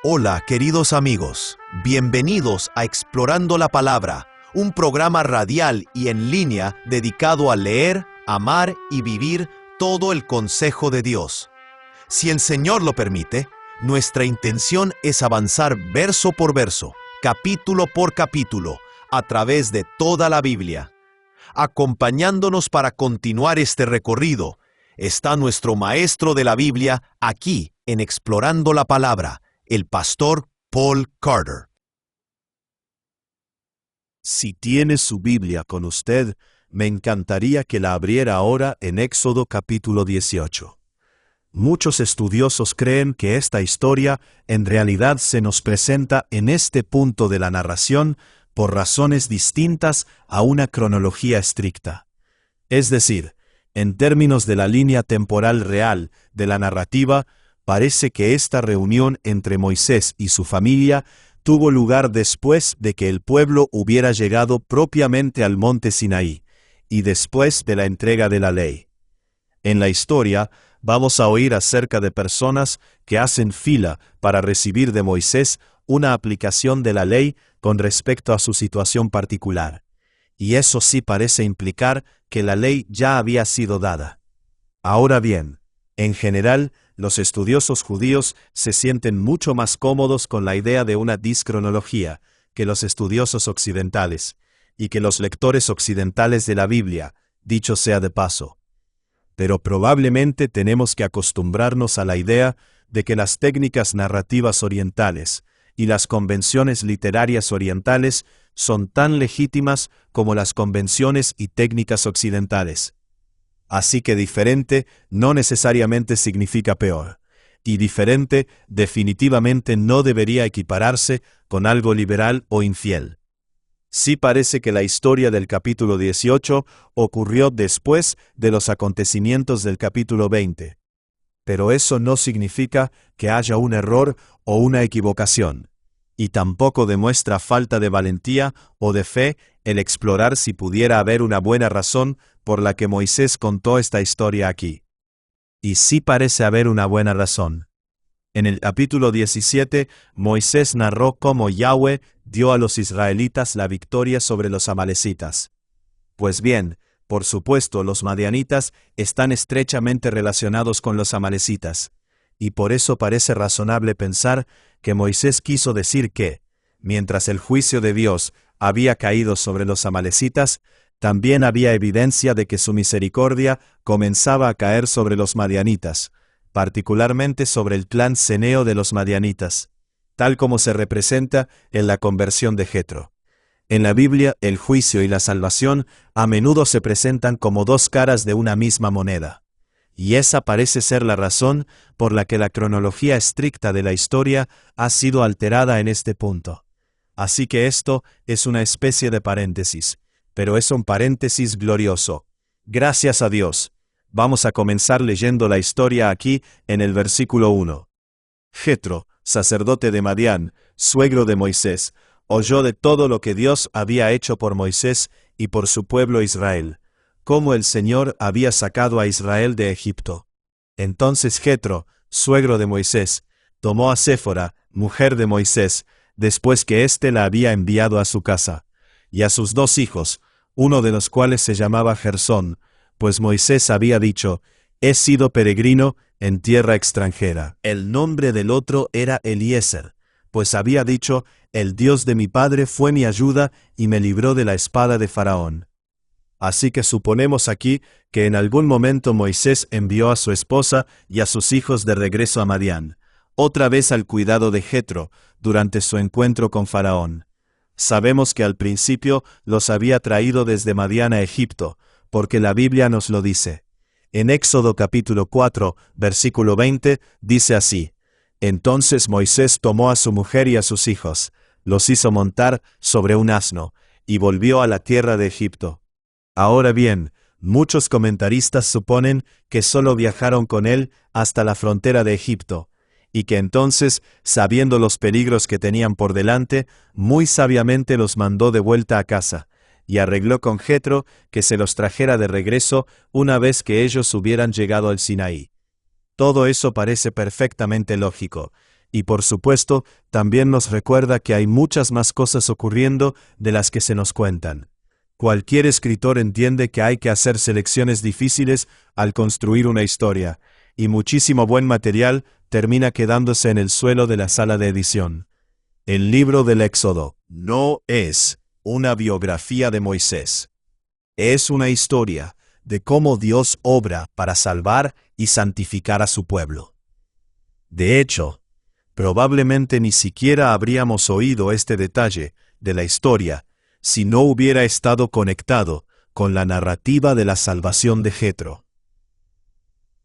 Hola, queridos amigos. Bienvenidos a Explorando la Palabra, un programa radial y en línea dedicado a leer, amar y vivir todo el consejo de Dios. Si el Señor lo permite, nuestra intención es avanzar verso por verso, capítulo por capítulo, a través de toda la Biblia. Acompañándonos para continuar este recorrido, está nuestro maestro de la Biblia aquí en Explorando la Palabra, el pastor Paul Carter. Si tiene su Biblia con usted, me encantaría que la abriera ahora en Éxodo capítulo 18. Muchos estudiosos creen que esta historia en realidad se nos presenta en este punto de la narración por razones distintas a una cronología estricta. Es decir, en términos de la línea temporal real de la narrativa, parece que esta reunión entre Moisés y su familia tuvo lugar después de que el pueblo hubiera llegado propiamente al monte Sinaí, y después de la entrega de la ley. En la historia, vamos a oír acerca de personas que hacen fila para recibir de Moisés una aplicación de la ley con respecto a su situación particular. Y eso sí parece implicar que la ley ya había sido dada. Ahora bien, en general, los estudiosos judíos se sienten mucho más cómodos con la idea de una discronología que los estudiosos occidentales, y que los lectores occidentales de la Biblia, dicho sea de paso. Pero probablemente tenemos que acostumbrarnos a la idea de que las técnicas narrativas orientales y las convenciones literarias orientales son tan legítimas como las convenciones y técnicas occidentales. Así que diferente no necesariamente significa peor, y diferente definitivamente no debería equipararse con algo liberal o infiel. Sí parece que la historia del capítulo 18 ocurrió después de los acontecimientos del capítulo 20. Pero eso no significa que haya un error o una equivocación, y tampoco demuestra falta de valentía o de fe el explorar si pudiera haber una buena razón por la que Moisés contó esta historia aquí. Y sí parece haber una buena razón. En el capítulo 17, Moisés narró cómo Yahweh dio a los israelitas la victoria sobre los amalecitas. Pues bien, por supuesto, los madianitas están estrechamente relacionados con los amalecitas, y por eso parece razonable pensar que Moisés quiso decir que, mientras el juicio de Dios había caído sobre los amalecitas, también había evidencia de que su misericordia comenzaba a caer sobre los madianitas, particularmente sobre el clan ceneo de los madianitas, tal como se representa en la conversión de Jetro. En la Biblia, el juicio y la salvación a menudo se presentan como dos caras de una misma moneda, y esa parece ser la razón por la que la cronología estricta de la historia ha sido alterada en este punto. Así que esto es una especie de paréntesis, pero es un paréntesis glorioso. Gracias a Dios. Vamos a comenzar leyendo la historia aquí en el versículo 1. Jetro, sacerdote de Madián, suegro de Moisés, oyó de todo lo que Dios había hecho por Moisés y por su pueblo Israel, cómo el Señor había sacado a Israel de Egipto. Entonces Jetro, suegro de Moisés, tomó a Séfora, mujer de Moisés, después que éste la había enviado a su casa, y a sus 2 hijos, uno de los cuales se llamaba Gersón, pues Moisés había dicho, «He sido peregrino en tierra extranjera». El nombre del otro era Eliezer, pues había dicho, «El Dios de mi padre fue mi ayuda y me libró de la espada de Faraón». Así que suponemos aquí que en algún momento Moisés envió a su esposa y a sus hijos de regreso a Madián, otra vez al cuidado de Jetro, durante su encuentro con Faraón. Sabemos que al principio los había traído desde Madián a Egipto, porque la Biblia nos lo dice. En Éxodo capítulo 4, versículo 20, dice así: «Entonces Moisés tomó a su mujer y a sus hijos, los hizo montar sobre un asno, y volvió a la tierra de Egipto». Ahora bien, muchos comentaristas suponen que solo viajaron con él hasta la frontera de Egipto, y que entonces, sabiendo los peligros que tenían por delante, muy sabiamente los mandó de vuelta a casa, y arregló con Jetro que se los trajera de regreso una vez que ellos hubieran llegado al Sinaí. Todo eso parece perfectamente lógico, Y por supuesto, también nos recuerda que hay muchas más cosas ocurriendo de las que se nos cuentan. Cualquier escritor entiende que hay que hacer selecciones difíciles al construir una historia, y muchísimo buen material termina quedándose en el suelo de la sala de edición. El libro del Éxodo no es una biografía de Moisés. Es una historia de cómo Dios obra para salvar y santificar a su pueblo. De hecho, probablemente ni siquiera habríamos oído este detalle de la historia si no hubiera estado conectado con la narrativa de la salvación de Jetro.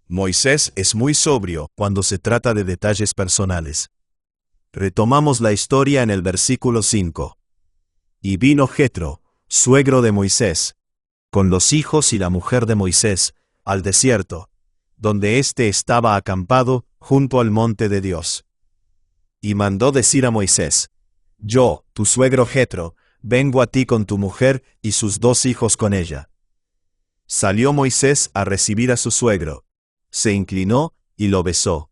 Moisés es muy sobrio cuando se trata de detalles personales. Retomamos la historia en el versículo 5. Y vino Jetro, suegro de Moisés, con los hijos y la mujer de Moisés, al desierto, donde éste estaba acampado junto al monte de Dios. Y mandó decir a Moisés: Yo, tu suegro Jetro, vengo a ti con tu mujer y sus 2 hijos con ella. Salió Moisés a recibir a su suegro, se inclinó y lo besó.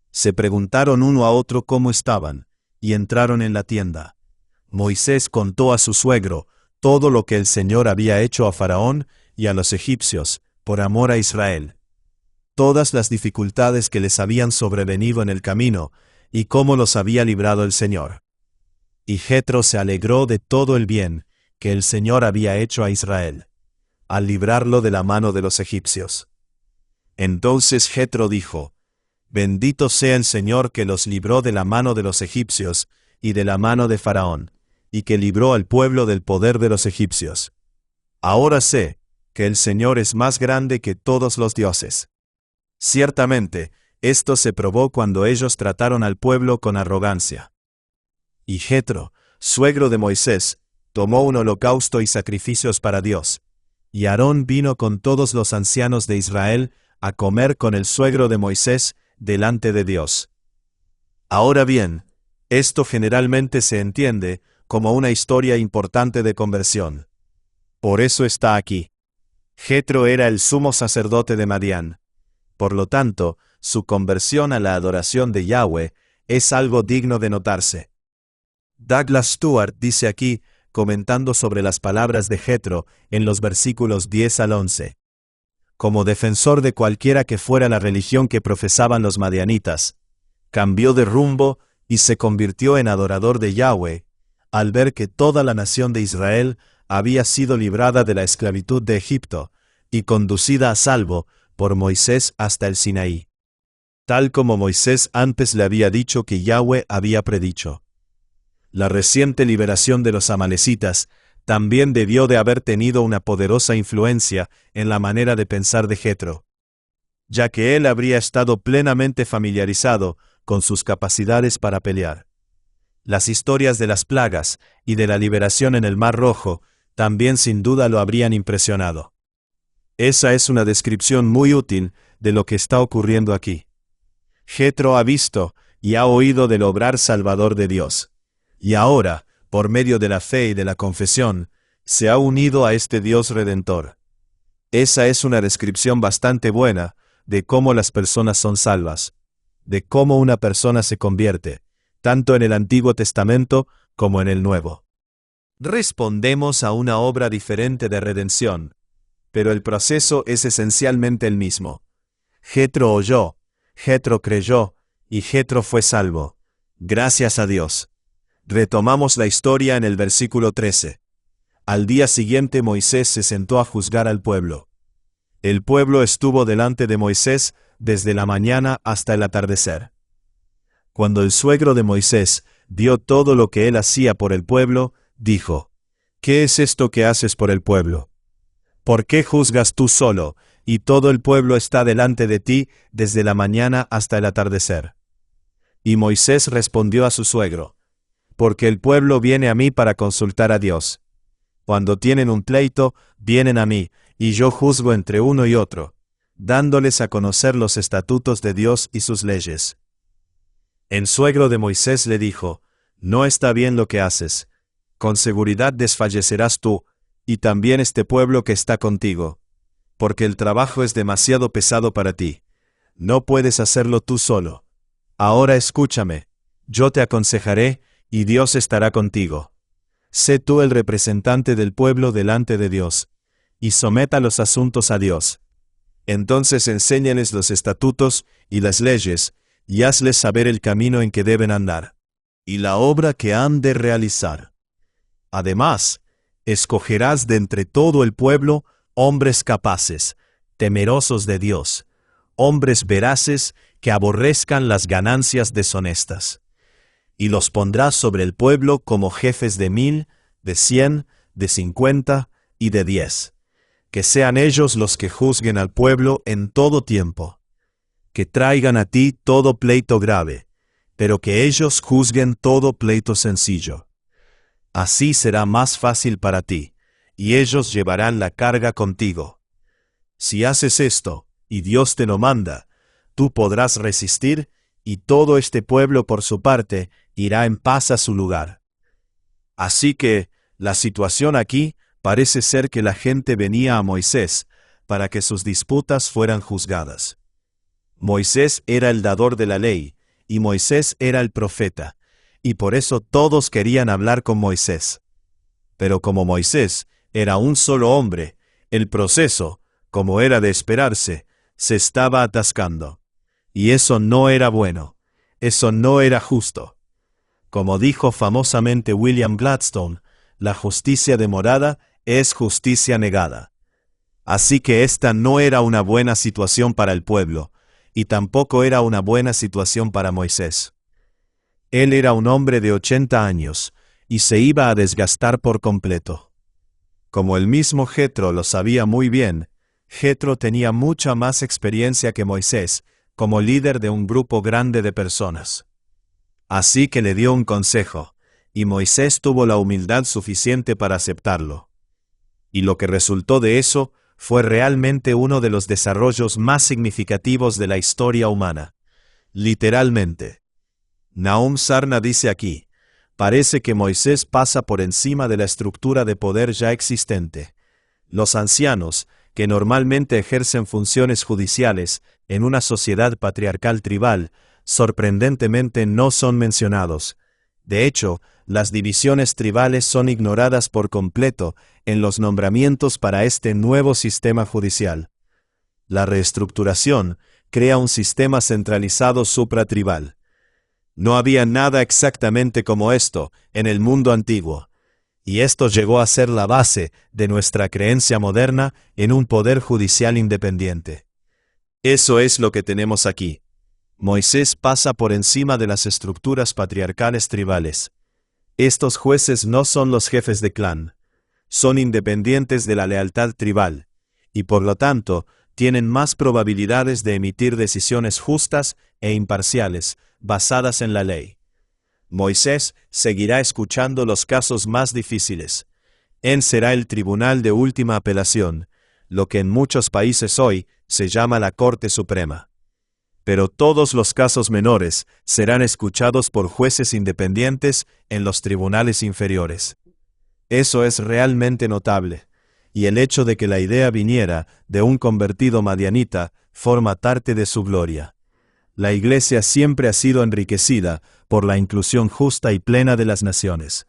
Se preguntaron uno a otro cómo estaban, y entraron en la tienda. Moisés contó a su suegro todo lo que el Señor había hecho a Faraón y a los egipcios, por amor a Israel. Todas las dificultades que les habían sobrevenido en el camino, y cómo los había librado el Señor. Y Jetro se alegró de todo el bien que el Señor había hecho a Israel, al librarlo de la mano de los egipcios. Entonces Jetro dijo: Bendito sea el Señor que los libró de la mano de los egipcios y de la mano de Faraón, y que libró al pueblo del poder de los egipcios. Ahora sé que el Señor es más grande que todos los dioses. Ciertamente, esto se probó cuando ellos trataron al pueblo con arrogancia. Y Jetro, suegro de Moisés, tomó un holocausto y sacrificios para Dios. Y Aarón vino con todos los ancianos de Israel a comer con el suegro de Moisés delante de Dios. Ahora bien, esto generalmente se entiende como una historia importante de conversión. Por eso está aquí. Jetro era el sumo sacerdote de Madián. Por lo tanto, su conversión a la adoración de Yahweh es algo digno de notarse. Douglas Stuart dice aquí, comentando sobre las palabras de Jetro en los versículos 10 al 11. Como defensor de cualquiera que fuera la religión que profesaban los madianitas, cambió de rumbo y se convirtió en adorador de Yahweh, al ver que toda la nación de Israel había sido librada de la esclavitud de Egipto y conducida a salvo por Moisés hasta el Sinaí. Tal como Moisés antes le había dicho que Yahweh había predicho. La reciente liberación de los amalecitas también debió de haber tenido una poderosa influencia en la manera de pensar de Jetro, ya que él habría estado plenamente familiarizado con sus capacidades para pelear. Las historias de las plagas y de la liberación en el Mar Rojo también sin duda lo habrían impresionado. Esa es una descripción muy útil de lo que está ocurriendo aquí. Jetro ha visto y ha oído del obrar salvador de Dios. Y ahora, por medio de la fe y de la confesión, se ha unido a este Dios redentor. Esa es una descripción bastante buena de cómo las personas son salvas, de cómo una persona se convierte, tanto en el Antiguo Testamento como en el Nuevo. Respondemos a una obra diferente de redención, pero el proceso es esencialmente el mismo. Jetro oyó, Jetro creyó, y Jetro fue salvo. Gracias a Dios. Retomamos la historia en el versículo 13. Al día siguiente Moisés se sentó a juzgar al pueblo. El pueblo estuvo delante de Moisés desde la mañana hasta el atardecer. Cuando el suegro de Moisés vio todo lo que él hacía por el pueblo, dijo: ¿Qué es esto que haces por el pueblo? ¿Por qué juzgas tú solo, y todo el pueblo está delante de ti desde la mañana hasta el atardecer? Y Moisés respondió a su suegro: Porque el pueblo viene a mí para consultar a Dios. Cuando tienen un pleito, vienen a mí, y yo juzgo entre uno y otro, dándoles a conocer los estatutos de Dios y sus leyes. El suegro de Moisés le dijo: No está bien lo que haces. Con seguridad desfallecerás tú, y también este pueblo que está contigo, porque el trabajo es demasiado pesado para ti. No puedes hacerlo tú solo. Ahora escúchame, yo te aconsejaré, y Dios estará contigo. Sé tú el representante del pueblo delante de Dios, y someta los asuntos a Dios. Entonces enséñales los estatutos y las leyes, y hazles saber el camino en que deben andar, y la obra que han de realizar. Además, escogerás de entre todo el pueblo hombres capaces, temerosos de Dios, hombres veraces que aborrezcan las ganancias deshonestas. Y los pondrás sobre el pueblo como jefes de 1000, de 100, de 50 y de 10. Que sean ellos los que juzguen al pueblo en todo tiempo. Que traigan a ti todo pleito grave, pero que ellos juzguen todo pleito sencillo. Así será más fácil para ti, y ellos llevarán la carga contigo. Si haces esto, y Dios te lo manda, tú podrás resistir, y todo este pueblo por su parte irá en paz a su lugar. Así que, la situación aquí parece ser que la gente venía a Moisés para que sus disputas fueran juzgadas. Moisés era el dador de la ley, y Moisés era el profeta, y por eso todos querían hablar con Moisés. Pero como Moisés era un solo hombre, el proceso, como era de esperarse, se estaba atascando. Y eso no era bueno, eso no era justo. Como dijo famosamente William Gladstone, la justicia demorada es justicia negada. Así que esta no era una buena situación para el pueblo, y tampoco era una buena situación para Moisés. Él era un hombre de 80 años, y se iba a desgastar por completo. Como el mismo Jetro lo sabía muy bien, Jetro tenía mucha más experiencia que Moisés como líder de un grupo grande de personas. Así que le dio un consejo, y Moisés tuvo la humildad suficiente para aceptarlo. Y lo que resultó de eso fue realmente uno de los desarrollos más significativos de la historia humana. Literalmente. Nahum Sarna dice aquí, parece que Moisés pasa por encima de la estructura de poder ya existente. Los ancianos, que normalmente ejercen funciones judiciales en una sociedad patriarcal tribal, sorprendentemente no son mencionados. De hecho, las divisiones tribales son ignoradas por completo en los nombramientos para este nuevo sistema judicial. La reestructuración crea un sistema centralizado supratribal. No había nada exactamente como esto en el mundo antiguo, y esto llegó a ser la base de nuestra creencia moderna en un poder judicial independiente. Eso es lo que tenemos aquí. Moisés pasa por encima de las estructuras patriarcales tribales. Estos jueces no son los jefes de clan. Son independientes de la lealtad tribal, y por lo tanto, tienen más probabilidades de emitir decisiones justas e imparciales, basadas en la ley. Moisés seguirá escuchando los casos más difíciles. Él será el tribunal de última apelación, lo que en muchos países hoy se llama la Corte Suprema. Pero todos los casos menores serán escuchados por jueces independientes en los tribunales inferiores. Eso es realmente notable, y el hecho de que la idea viniera de un convertido madianita forma parte de su gloria. La Iglesia siempre ha sido enriquecida por la inclusión justa y plena de las naciones.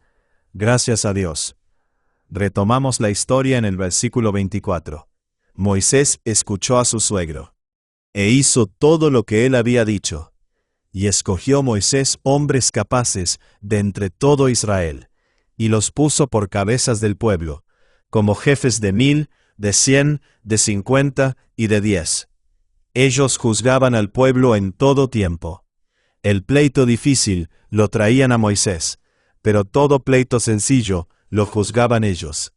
Gracias a Dios. Retomamos la historia en el versículo 24. Moisés escuchó a su suegro, e hizo todo lo que él había dicho. Y escogió Moisés hombres capaces de entre todo Israel, y los puso por cabezas del pueblo, como jefes de 1000, de 100, de 50 y de 10. Ellos juzgaban al pueblo en todo tiempo. El pleito difícil lo traían a Moisés, pero todo pleito sencillo lo juzgaban ellos.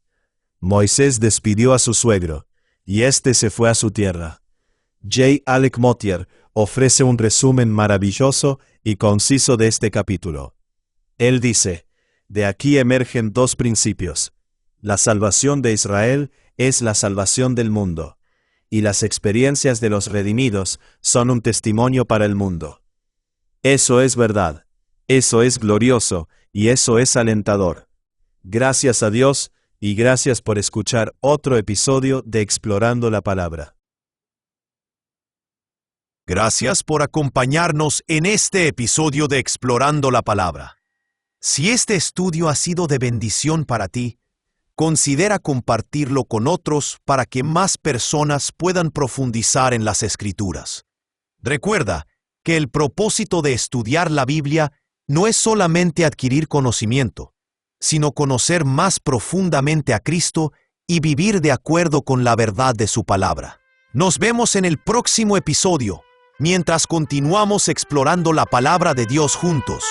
Moisés despidió a su suegro, y éste se fue a su tierra. J. Alec Motyer ofrece un resumen maravilloso y conciso de este capítulo. Él dice, de aquí emergen dos principios. La salvación de Israel es la salvación del mundo, y las experiencias de los redimidos son un testimonio para el mundo. Eso es verdad, eso es glorioso, y eso es alentador. Gracias a Dios, y gracias por escuchar otro episodio de Explorando la Palabra. Gracias por acompañarnos en este episodio de Explorando la Palabra. Si este estudio ha sido de bendición para ti, considera compartirlo con otros para que más personas puedan profundizar en las Escrituras. Recuerda que el propósito de estudiar la Biblia no es solamente adquirir conocimiento, sino conocer más profundamente a Cristo y vivir de acuerdo con la verdad de su palabra. Nos vemos en el próximo episodio, mientras continuamos explorando la palabra de Dios juntos.